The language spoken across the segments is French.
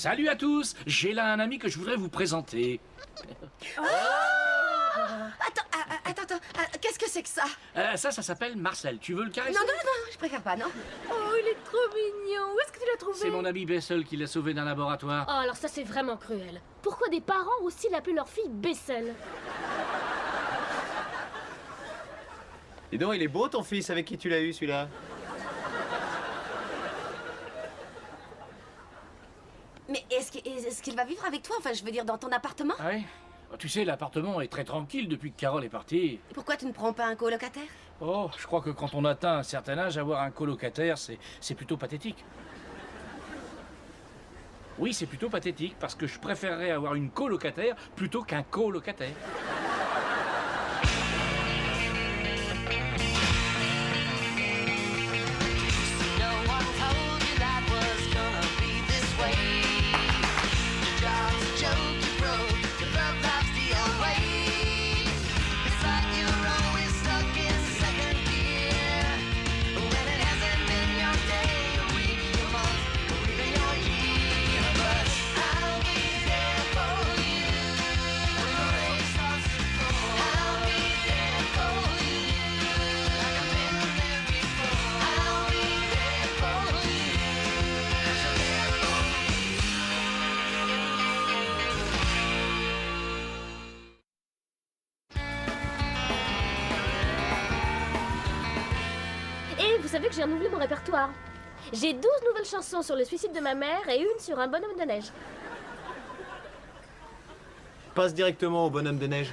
Salut à tous, j'ai là un ami que je voudrais vous présenter. Attends, qu'est-ce que c'est que ça? Ça s'appelle Marcel. Tu veux le caresser? Non, je préfère pas, non. Oh, il est trop mignon. Où est-ce que tu l'as trouvé? C'est mon ami Bessel qui l'a sauvé d'un laboratoire. Oh, alors ça c'est vraiment cruel. Pourquoi des parents aussi l'appellent leur fille Bessel? Dis donc, il est beau ton fils, avec qui tu l'as eu celui-là? Mais est-ce qu'il va vivre avec toi? Enfin, je veux dire, dans ton appartement? Ah oui? Tu sais, l'appartement est très tranquille depuis que Carole est partie. Et pourquoi tu ne prends pas un colocataire? Oh, je crois que quand on atteint un certain âge, avoir un colocataire, c'est plutôt pathétique. Oui, c'est plutôt pathétique, parce que je préférerais avoir une colocataire plutôt qu'un colocataire. Et vous savez que j'ai renouvelé mon répertoire. J'ai 12 nouvelles chansons sur le suicide de ma mère et une sur un bonhomme de neige. Passe directement au bonhomme de neige.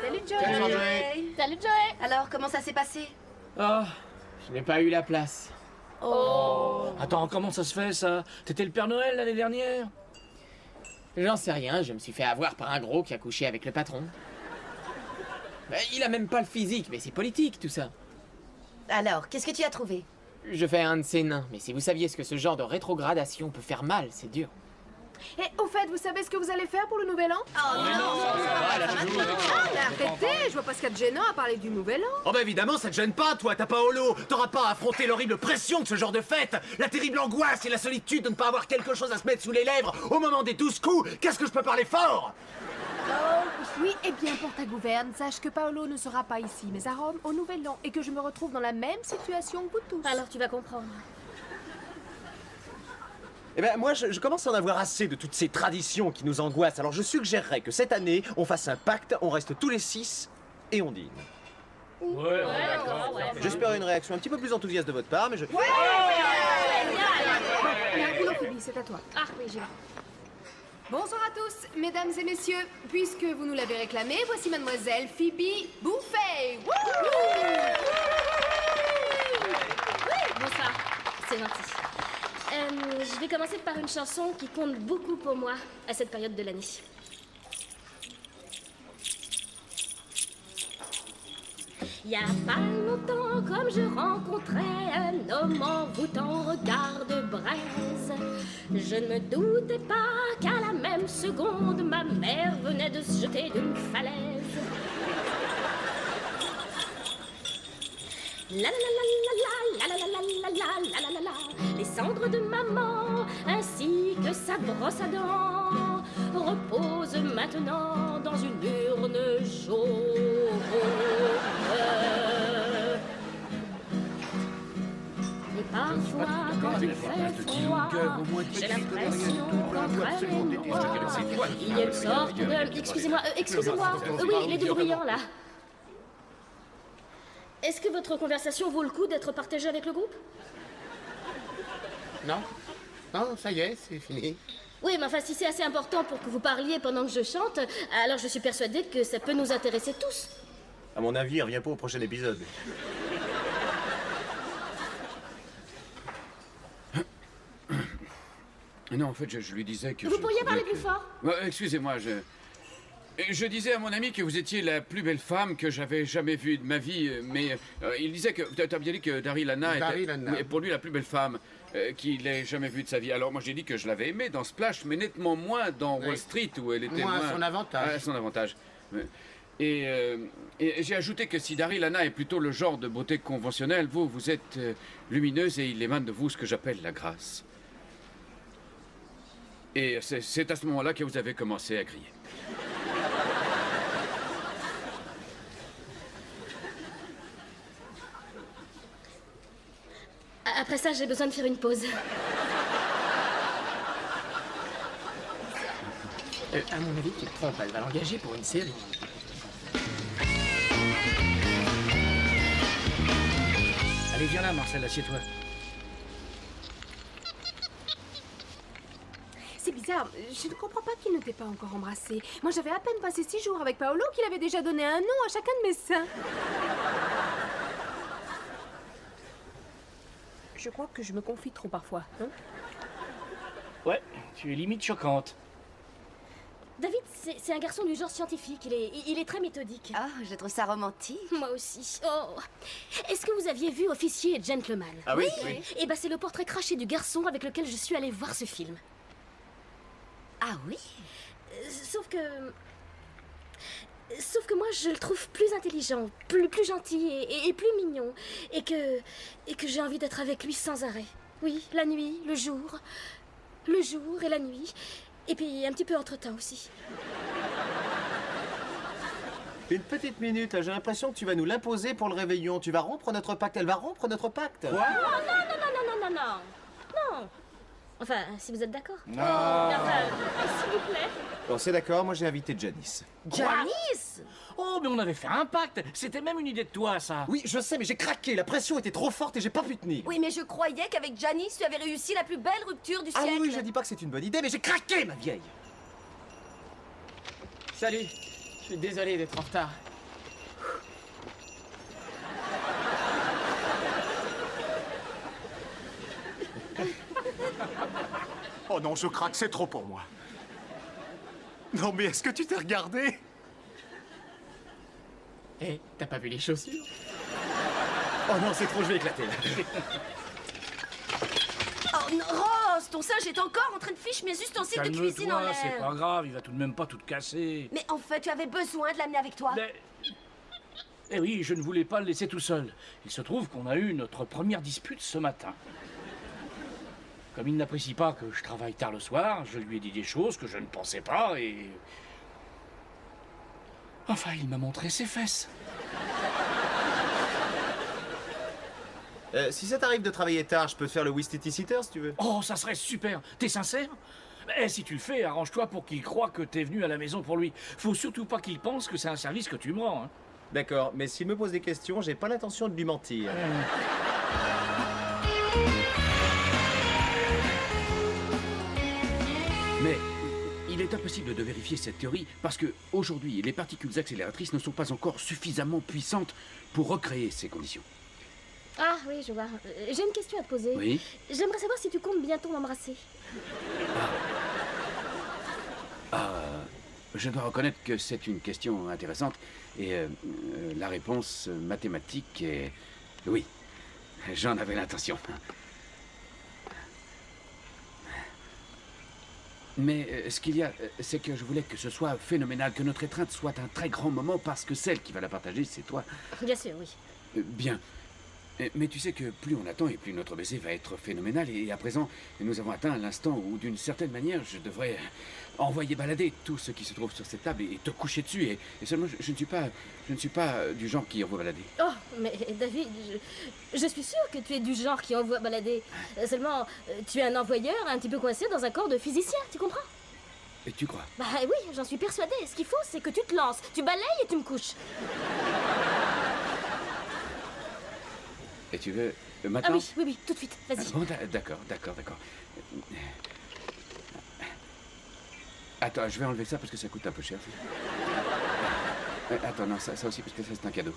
Salut Joey. Salut, Joey. Salut Joey. Alors, comment ça s'est passé? Oh, je n'ai pas eu la place. Attends, comment ça se fait, ça? T'étais le Père Noël l'année dernière? J'en sais rien, je me suis fait avoir par un gros qui a couché avec le patron. Il a même pas le physique, mais c'est politique tout ça. Alors, qu'est-ce que tu as trouvé? Je fais un de ces nains, mais si vous saviez ce que ce genre de rétrogradation peut faire mal, c'est dur. Et au fait, vous savez ce que vous allez faire pour le nouvel an? Arrêtez, je vois pas ce qu'il y a de gênant à parler du nouvel an. Oh bah évidemment, ça te gêne pas, toi, t'as pas holo. T'auras pas à affronter l'horrible pression de ce genre de fête. La terrible angoisse et la solitude de ne pas avoir quelque chose à se mettre sous les lèvres au moment des 12 coups. Qu'est-ce que je peux parler fort? Oui, et bien pour ta gouverne, sache que Paolo ne sera pas ici, mais à Rome au nouvel an, et que je me retrouve dans la même situation que vous tous. Alors tu vas comprendre. Eh ben moi, je commence à en avoir assez de toutes ces traditions qui nous angoissent. Alors je suggérerais que cette année, on fasse un pacte, on reste tous les 6 et on dîne. Ouais, d'accord. J'espère une réaction un petit peu plus enthousiaste de votre part, mais je... Bien, Boulot, Phoebe, c'est à toi. Ah oui, j'y vais. Bonsoir à tous, mesdames et messieurs. Puisque vous nous l'avez réclamé, voici mademoiselle Phoebe Buffet. Bonsoir, c'est gentil. Je vais commencer par une chanson qui compte beaucoup pour moi à cette période de l'année. Il y a pas longtemps, comme je rencontrais un homme envoûtant au regard de braise, je ne me doutais pas qu'à la même seconde, ma mère venait de se jeter d'une falaise. La la la la la la la la la la la la la. Les cendres de maman ainsi que sa brosse à dents reposent maintenant dans une urne jaune. Et parfois quand il fait froid, j'ai l'impression qu'entre elle et moi il y a une sorte de... Excusez-moi, oui, les deux bruyants là. Est-ce que votre conversation vaut le coup d'être partagée avec le groupe? Non, ça y est, c'est fini. Oui, mais enfin, si c'est assez important pour que vous parliez pendant que je chante, alors je suis persuadée que ça peut nous intéresser tous. À mon avis, il revient pas au prochain épisode. Non, en fait, je lui disais que... Vous pourriez parler plus fort? Excusez-moi, je disais à mon ami que vous étiez la plus belle femme que j'avais jamais vue de ma vie, mais il disait que... T'as bien dit que Daryl Hannah Daryl était Hannah. pour lui la plus belle femme qu'il ait jamais vue de sa vie. Alors moi j'ai dit que je l'avais aimée dans Splash, mais nettement moins dans Wall Street où elle était Moins moins... à son avantage. À son avantage. Et j'ai ajouté que si Daryl Hannah est plutôt le genre de beauté conventionnelle, vous êtes lumineuse et il émane de vous ce que j'appelle la grâce. Et c'est à ce moment-là que vous avez commencé à crier. Après ça, j'ai besoin de faire une pause. À mon avis, tu te trompes, elle va l'engager pour une série. Allez, viens là, Marcel, assieds-toi. C'est bizarre, je ne comprends pas qu'il ne t'ait pas encore embrassé. Moi, j'avais à peine passé 6 jours avec Paolo qu'il avait déjà donné un nom à chacun de mes seins. Je crois que je me confie trop parfois, hein? Ouais, tu es limite choquante. David, c'est un garçon du genre scientifique. Il est très méthodique. Ah, je trouve ça romantique. Moi aussi. Oh. Est-ce que vous aviez vu Officier et Gentleman? Ah oui, Eh ben, c'est le portrait craché du garçon avec lequel je suis allée voir ce film. Ah oui? Sauf que moi, je le trouve plus intelligent, plus gentil et plus mignon. Et que j'ai envie d'être avec lui sans arrêt. Oui, la nuit, le jour et la nuit. Et puis un petit peu entre-temps aussi. Une petite minute, j'ai l'impression que tu vas nous l'imposer pour le réveillon. Tu vas rompre notre pacte, elle va rompre notre pacte. Non. Enfin, si vous êtes d'accord. Non. Enfin, s'il vous plaît. Bon, c'est d'accord, moi j'ai invité Janice. Janice? Oh, mais on avait fait un pacte. C'était même une idée de toi, ça. Oui, je sais, mais j'ai craqué, la pression était trop forte et j'ai pas pu tenir. Oui, mais je croyais qu'avec Janice, tu avais réussi la plus belle rupture du Ah siècle. oui, je dis pas que c'est une bonne idée, mais j'ai craqué, ma vieille. Salut. Je suis désolé d'être en retard. Oh non, je craque, c'est trop pour moi. Non, mais est-ce que tu t'es regardé? Eh, t'as pas vu les chaussures? Oh non, c'est trop, je vais éclater là. Oh non, Ross, ton singe est encore en train de ficher mes ustensiles de cuisine en Calme-toi, c'est l'air. pas grave, il va tout de même pas tout casser. Mais en fait, tu avais besoin de l'amener avec toi. Mais... Eh oui, je ne voulais pas le laisser tout seul. Il se trouve qu'on a eu notre première dispute ce matin. Comme il n'apprécie pas que je travaille tard le soir, je lui ai dit des choses que je ne pensais pas et... Enfin, il m'a montré ses fesses. Si ça t'arrive de travailler tard, je peux te faire le Wistiti Sitter si tu veux. Oh, ça serait super. T'es sincère? Eh, si tu le fais, arrange-toi pour qu'il croie que t'es venu à la maison pour lui. Faut surtout pas qu'il pense que c'est un service que tu me rends, hein. D'accord, mais s'il me pose des questions, j'ai pas l'intention de lui mentir. Mais il est impossible de vérifier cette théorie parce que aujourd'hui, les particules accélératrices ne sont pas encore suffisamment puissantes pour recréer ces conditions. Ah oui, je vois. J'ai une question à te poser. Oui. J'aimerais savoir si tu comptes bientôt m'embrasser. Je dois reconnaître que c'est une question intéressante et la réponse mathématique est oui. J'en avais l'intention. Mais ce qu'il y a, c'est que je voulais que ce soit phénoménal, que notre étreinte soit un très grand moment parce que celle qui va la partager, c'est toi. Bien sûr, oui. Bien. Mais tu sais que plus on attend et plus notre baiser va être phénoménal. Et à présent, nous avons atteint l'instant où, d'une certaine manière, je devrais envoyer balader tout ce qui se trouve sur cette table et te coucher dessus. Et seulement, je ne suis pas du genre qui envoie balader. Oh, mais David, je suis sûre que tu es du genre qui envoie balader. Seulement, tu es un envoyeur un petit peu coincé dans un corps de physicien, tu comprends? Et tu crois? Bah oui, j'en suis persuadée. Ce qu'il faut, c'est que tu te lances, tu balayes et tu me couches. Et tu veux Ah maintenant? oui, tout de suite, vas-y. Bon, d'accord. Attends, je vais enlever ça parce que ça coûte un peu cher. Attends, non, ça aussi parce que ça c'est un cadeau.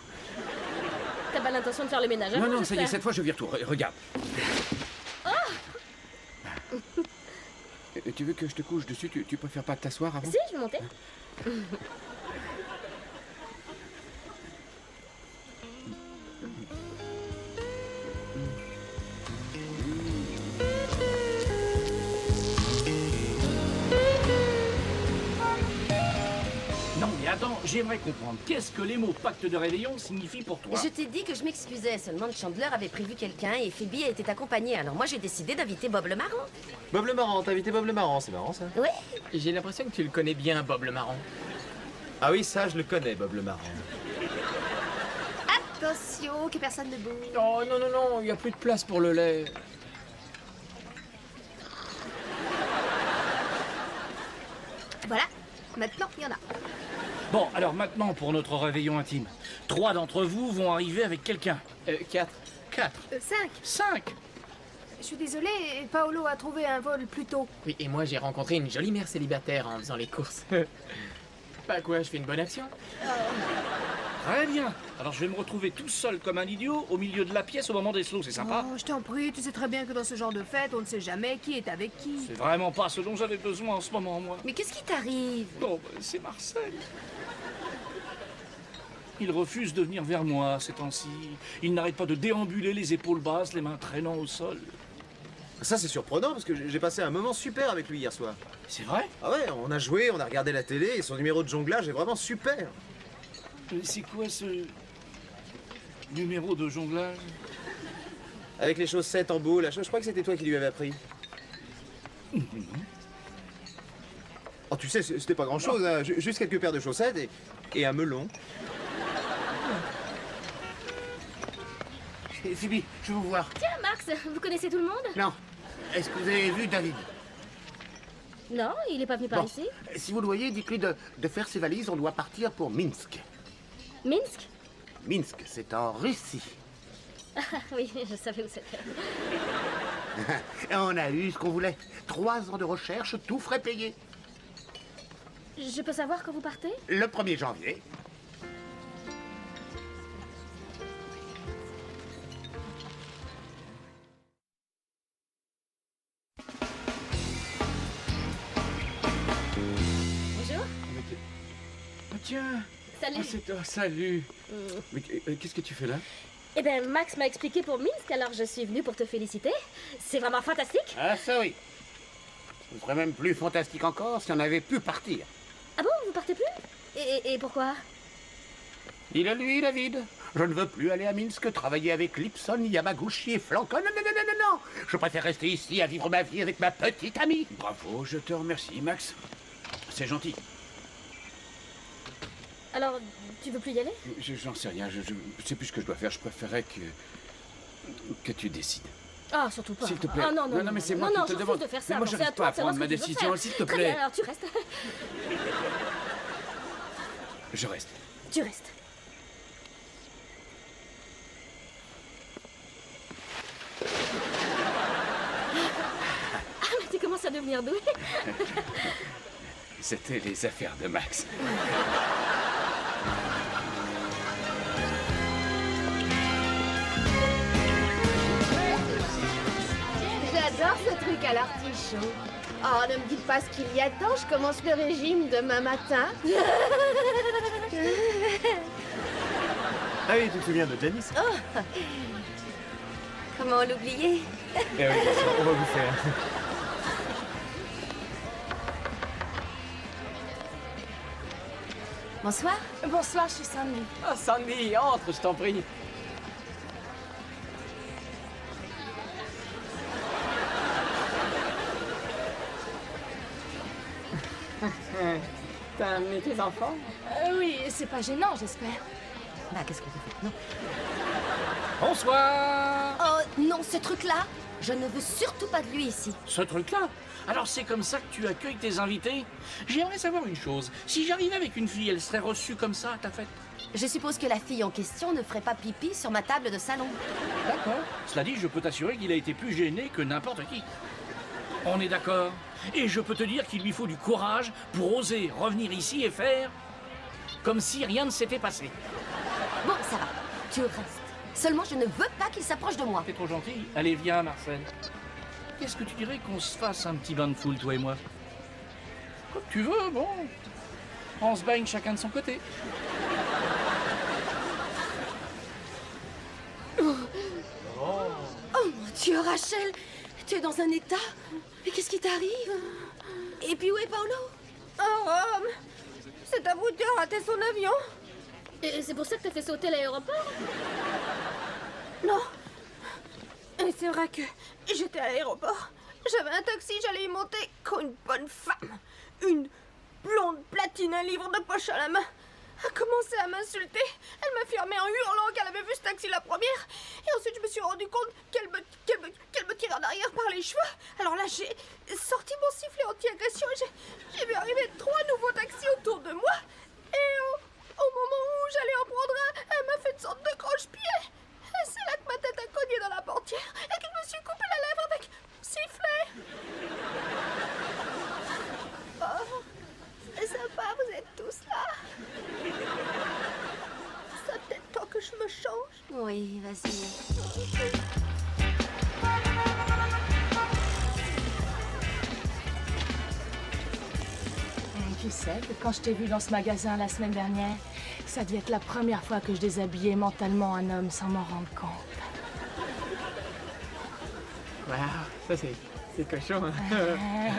T'as pas l'intention de faire le ménage, hein? Non, ça y est, j'espère. cette fois je vire tout. Regarde. Tu veux que je te couche dessus? Tu préfères pas t'asseoir avant? Si, je vais monter. Non, mais attends, j'aimerais comprendre, qu'est-ce que les mots pacte de réveillon signifient pour toi? Je t'ai dit que je m'excusais, seulement Chandler avait prévu quelqu'un et Phoebe était accompagnée, alors moi j'ai décidé d'inviter Bob le Marron. Bob le Marrant, t'as invité Bob le Marrant, c'est marrant ça. Ouais. J'ai l'impression que tu le connais bien, Bob le Marron. Ah oui, ça je le connais, Bob le Marrant. Attention, que personne ne bouge. Oh non, non, non, il n'y a plus de place pour le lait. Voilà, maintenant il y en a. Bon, alors maintenant pour notre réveillon intime. 3 d'entre vous vont arriver avec quelqu'un. 4. 4. 5. 5. Je suis désolée, Paolo a trouvé un vol plus tôt. Oui, et moi j'ai rencontré une jolie mère célibataire en faisant les courses. Bah quoi, je fais une bonne action? Très bien. Alors je vais me retrouver tout seul comme un idiot au milieu de la pièce au moment des slows, c'est sympa? Oh, je t'en prie, tu sais très bien que dans ce genre de fête, on ne sait jamais qui est avec qui. C'est vraiment pas ce dont j'avais besoin en ce moment, moi. Mais qu'est-ce qui t'arrive? Bon, c'est Marcel. Il refuse de venir vers moi ces temps-ci. Il n'arrête pas de déambuler les épaules basses, les mains traînant au sol. Ça c'est surprenant parce que j'ai passé un moment super avec lui hier soir. C'est vrai? Ah ouais, on a joué, on a regardé la télé et son numéro de jonglage est vraiment super. C'est quoi ce numéro de jonglage? Avec les chaussettes en boule, je crois que c'était toi qui lui avais appris. Oh tu sais, c'était pas grand chose, hein. Juste quelques paires de chaussettes et un melon. Phoebe, je veux vous voir. Tiens, Max, vous connaissez tout le monde? Non. Est-ce que vous avez vu David? Non, il est pas venu par Bon. ici. Si vous le voyez, dites-lui de faire ses valises, on doit partir pour Minsk. Minsk? Minsk, c'est en Russie. Ah oui, je savais où c'était. Et on a eu ce qu'on voulait. 3 ans de recherche, tout frais payé. Je peux savoir quand vous partez? Le 1er janvier. Bonjour. Ah tiens. Salut. Ah, c'est toi, salut. Mais qu'est-ce que tu fais là? Eh ben, Max m'a expliqué pour Minsk, alors je suis venue pour te féliciter. C'est vraiment fantastique. Ah ça oui. Ce serait même plus fantastique encore si on avait pu partir. Ah bon, vous partez plus? Et pourquoi? Il est lui, David. Je ne veux plus aller à Minsk travailler avec Lipson, Yamaguchi et Flanco. Non, non, non, non, non, non. Je préfère rester ici à vivre ma vie avec ma petite amie. Bravo, je te remercie, Max. C'est gentil. Alors, tu veux plus y aller? J'en sais rien, je sais plus ce que je dois faire. Je préférerais que tu décides. Ah, surtout pas. S'il te plaît. Ah non, non, Non, mais c'est moi non, qui te je refuse demande. de faire ça. Mais moi, Non, c'est j'arrive à toi pas à de savoir prendre ma ce que tu veux décision, faire. s'il te Très plaît. bien, alors tu restes. Je reste. Tu restes. Ah, mais tu commences à devenir doué. C'était les affaires de Max. J'adore ce truc à l'artichaut. Oh, ne me dites pas ce qu'il y a tant, je commence le régime demain matin. Ah oui, tu te souviens de Janice? Comment l'oublier? Eh oui, bien sûr, on va vous faire. Bonsoir. Bonsoir, je suis Sandy. Oh, Sandy, entre, je t'en prie. T'as amené tes enfants? Oui, c'est pas gênant, j'espère. Bah, qu'est-ce que vous faites? Non. Bonsoir. Oh, non, ce truc-là, je ne veux surtout pas de lui ici. Ce truc-là? Alors c'est comme ça que tu accueilles tes invités? J'aimerais savoir une chose. Si j'arrivais avec une fille, elle serait reçue comme ça à ta fête? Je suppose que la fille en question ne ferait pas pipi sur ma table de salon. D'accord. Cela dit, je peux t'assurer qu'il a été plus gêné que n'importe qui. On est d'accord? Et je peux te dire qu'il lui faut du courage pour oser revenir ici et faire comme si rien ne s'était passé. Bon, ça va, tu restes. Seulement, je ne veux pas qu'il s'approche de moi. T'es trop gentil. Allez, viens, Marcel. Qu'est-ce que tu dirais qu'on se fasse un petit bain de foule, toi et moi? Comme tu veux, bon. On se baigne chacun de son côté. Oh mon Dieu, Rachel, tu es dans un état. Mais qu'est-ce qui t'arrive? Et puis où est Paolo? Oh, Rome, C'est à vous de rater son avion. Et c'est pour ça que t'as fait sauter l'aéroport? Non. Et c'est vrai que j'étais à l'aéroport. J'avais un taxi, j'allais y monter quand une bonne femme, une blonde platine, un livre de poche à la main, a commencé à m'insulter. Elle m'a fermé en hurlant qu'elle avait vu ce taxi la première. Et ensuite, je me suis rendu compte qu'elle me tirait en arrière par les cheveux. Alors là, j'ai sorti mon sifflet anti-agression et j'ai vu arriver 3 nouveaux taxis autour de moi. Et au moment où j'allais en prendre un, elle m'a fait une sorte de croche-pied. Et c'est là que ma tête a cogné dans la portière et que je me suis coupé la lèvre avec mon sifflet. Oh, c'est sympa, vous êtes tous là. Ça peut-être temps que je me change. Oui, vas-y. Tu sais que quand je t'ai vu dans ce magasin la semaine dernière, ça devait être la première fois que je déshabillais mentalement un homme sans m'en rendre compte. Waouh, ça c'est cochon. Hein. Ouais.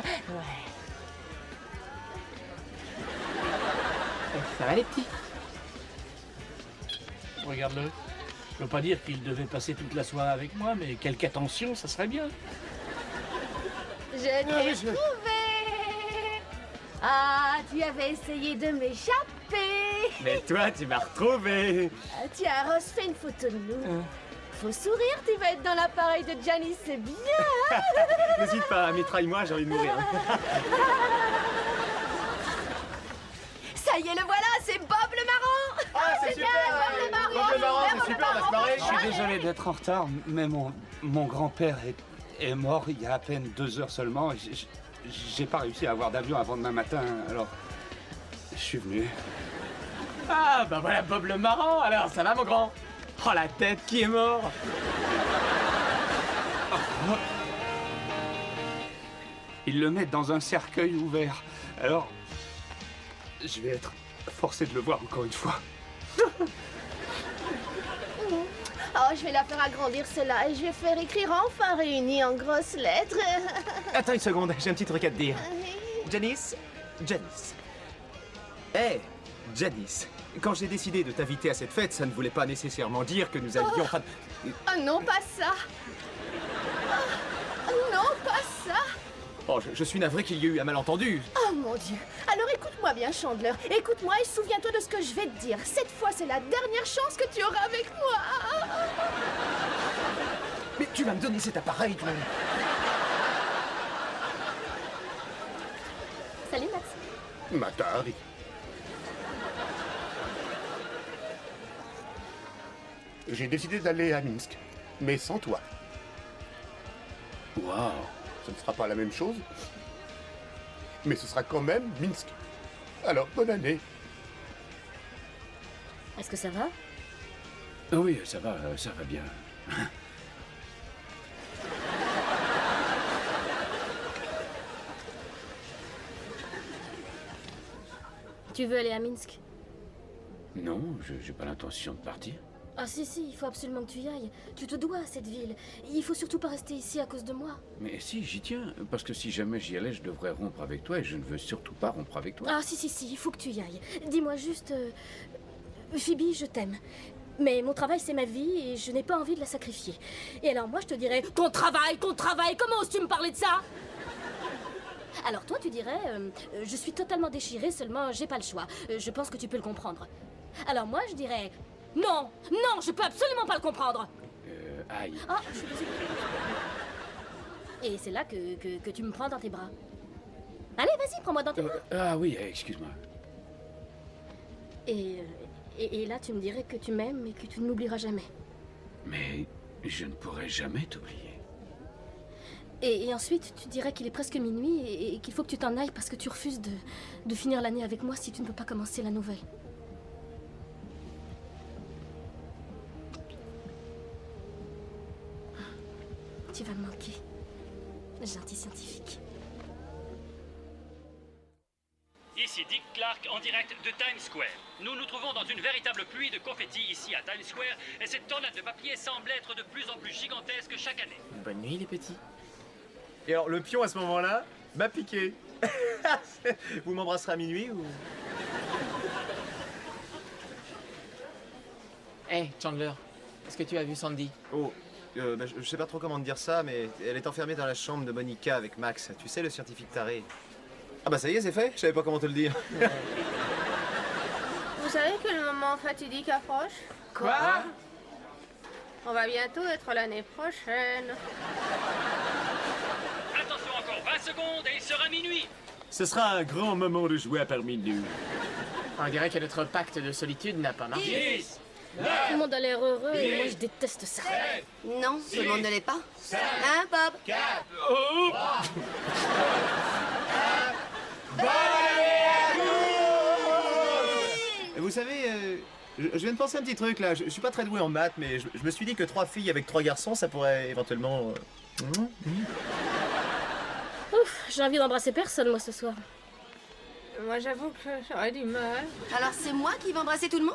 Ça va les petits? Regarde-le. Je veux pas dire qu'il devait passer toute la soirée avec moi, mais quelque attention, ça serait bien. Je t'ai trouvé. Ah, tu avais essayé de m'échapper. Mais toi, tu m'as retrouvé. Ah, tiens, Rose, fais une photo de nous. Faut sourire, tu vas être dans l'appareil de Janice, c'est bien. N'hésite pas, mitraille-moi, j'ai envie de mourir. Ça y est, le voilà, c'est Bob le Marrant. Ah, c'est génial, super. Bob le Marrant, Bob le Marrant, c'est Bob le super, on va se Marrant. marrer. Je suis désolé d'être en retard, mais mon grand-père est mort il y a à peine 2 heures seulement. J'ai pas réussi à avoir d'avion avant demain matin, alors je suis venu. Ah, bah voilà Bob le Marrant, alors ça va mon grand? Oh la tête, qui est mort? Ils le mettent dans un cercueil ouvert, alors je vais être forcé de le voir encore une fois. Oh, je vais la faire agrandir celle-là et je vais faire écrire enfin réunis en grosses lettres. Attends une seconde, j'ai un petit truc à te dire. Janice. Hé, Janice. Quand j'ai décidé de t'inviter à cette fête, ça ne voulait pas nécessairement dire que nous allions... Oh non, pas ça. Oh, non, pas ça. Oh, je suis navré qu'il y ait eu un malentendu. Oh mon Dieu. Alors écoute-moi bien, Chandler. Écoute-moi et souviens-toi de ce que je vais te dire. Cette fois, c'est la dernière chance que tu auras avec moi. Mais tu vas me donner cet appareil, toi. Salut Max. Matari. J'ai décidé d'aller à Minsk, mais sans toi. Waouh. Ce ne sera pas la même chose, mais ce sera quand même Minsk. Alors, bonne année. Est-ce que ça va? Oui, ça va bien. Tu veux aller à Minsk? Non, j'ai pas l'intention de partir. Ah si, il faut absolument que tu y ailles. Tu te dois à cette ville. Il faut surtout pas rester ici à cause de moi. Mais si, j'y tiens, parce que si jamais j'y allais, je devrais rompre avec toi et je ne veux surtout pas rompre avec toi. Ah si, il faut que tu y ailles. Dis-moi juste... Phoebe, je t'aime. Mais mon travail, c'est ma vie et je n'ai pas envie de la sacrifier. Et alors moi, je te dirais... Ton travail, comment oses-tu me parler de ça? Alors toi, tu dirais... je suis totalement déchirée, seulement j'ai pas le choix. Je pense que tu peux le comprendre. Alors moi, je dirais... Non, je peux absolument pas le comprendre. Aïe. Ah, je suis désolée. Et c'est là que tu me prends dans tes bras. Allez, vas-y, prends-moi dans tes bras. Ah oui, excuse-moi. Et là, tu me dirais que tu m'aimes et que tu ne m'oublieras jamais. Mais je ne pourrai jamais t'oublier. Et ensuite, tu dirais qu'il est presque minuit et qu'il faut que tu t'en ailles parce que tu refuses de finir l'année avec moi si tu ne peux pas commencer la nouvelle. Tu vas me manquer. Gentil scientifique. Ici Dick Clark en direct de Times Square. Nous nous trouvons dans une véritable pluie de confettis ici à Times Square et cette tornade de papier semble être de plus en plus gigantesque chaque année. Bonne nuit les petits. Et alors, le pion à ce moment-là m'a piqué. Vous m'embrasserez à minuit ou... Hey, Chandler, est-ce que tu as vu Sandy? Oh, je sais pas trop comment te dire ça, mais elle est enfermée dans la chambre de Monica avec Max. Tu sais, le scientifique taré. Ah bah ça y est, c'est fait. Je savais pas comment te le dire. Vous savez que le moment fatidique approche? Quoi? On va bientôt être l'année prochaine. Attention, encore 20 secondes et il sera minuit. Ce sera un grand moment de jouer à parmi nous. On dirait que notre pacte de solitude n'a pas marché. 10, Tout le monde a l'air heureux et moi je déteste ça. Non, tout le monde ne l'est pas. Hein, Bob? Vous savez, je viens de penser un petit truc là. Je suis pas très doué en maths, mais je me suis dit que 3 filles avec 3 garçons, ça pourrait éventuellement. Ouf, j'ai envie d'embrasser personne moi ce soir. Moi j'avoue que j'aurais du mal. Alors c'est moi qui vais embrasser tout le monde?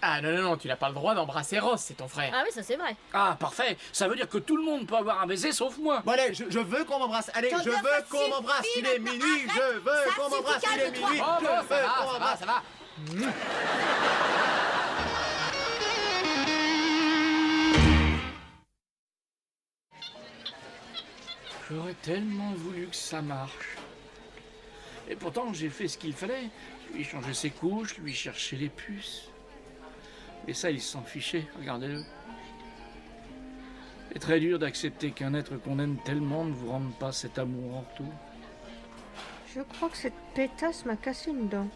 Ah non, tu n'as pas le droit d'embrasser Ross, c'est ton frère. Ah oui, ça c'est vrai. Ah, parfait. Ça veut dire que tout le monde peut avoir un baiser sauf moi. Bon allez, je veux qu'on m'embrasse. Allez, je veux qu'on m'embrasse. Il est minuit. Je veux qu'on m'embrasse. Il est minuit. Je veux qu'on m'embrasse. Ça va. J'aurais tellement voulu que ça marche. Et pourtant, j'ai fait ce qu'il fallait. Lui changer ses couches, lui chercher les puces. Et ça, il s'en fichait, regardez-le. C'est très dur d'accepter qu'un être qu'on aime tellement ne vous rende pas cet amour en retour. Je crois que cette pétasse m'a cassé une dent.